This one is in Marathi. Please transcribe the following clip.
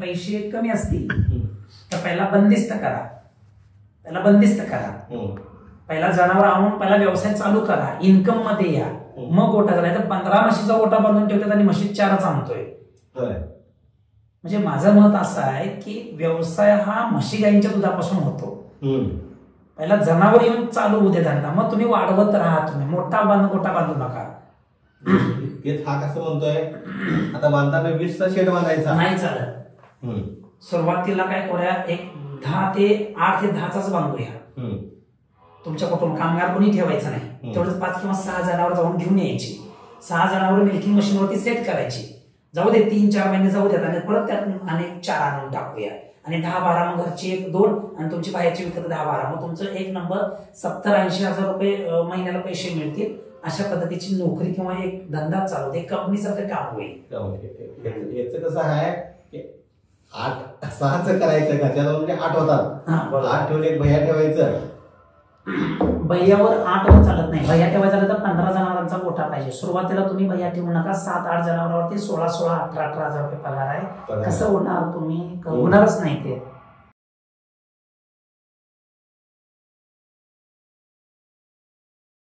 पैसे कमी असतील तर पहिला बंदिस्त करा, पहिला जनावर आणून पहिला व्यवसाय चालू करा, इन्कम मध्ये या, मग गोटा करा. तर 15 म्हशीचा गोटा बांधून ठेवतात आणि म्हशी 4च आणतोय. म्हणजे माझं मत असं आहे की व्यवसाय हा म्हशी गायींच्या दुधापासून होतो. पहिला जनावर येऊन चालू होऊ दे धंदा, मग तुम्ही वाढवत राहा. तुम्ही मोठा गोटा बांधू नका. हा कसं म्हणतोय आता बांधताना 20चा शेड बांधायचा नाही चालत. सुरुवातीला काय करूया, एक 8 ते 10च बांधूया. तुमच्या कुटुंब कामगार कोणी ठेवायचं नाही, तेवढंच 5 किंवा 6 जनावर जाऊन घेऊन यायची. 6 जनावर मिल्किंग मशीनवरती सेट करायची. जाऊ दे 3-4 महिने जाऊ देत आणि परत त्यात अनेक 4 आणून टाकूया आणि 10-12 मग घरची 1-2 आणि तुमची बाहेरची विकत 10-12. मग तुमचं एक नंबर 70-80 हजार रुपये महिन्याला पैसे मिळतील. अशा पद्धतीची नोकरी किंवा एक धंदा चालू दे, कंपनीसारखं काम होईल. याचं कसं आहे 8-6च करायचं, घरच्या म्हणजे 8 होतात. 8 ठेवून एक भैया ठेवायचं. भैयावर 8वर चालत नाही. भैया ठेवायचा झालं तर 15 जनावरांचा गोठा पाहिजे. सुरुवातीला तुम्ही भैया ठेवू नका. 7-8 जनावरांवरती 16-18 हजार रुपये पगार आहे. कसं होणार, तुम्ही होणारच नाही ते.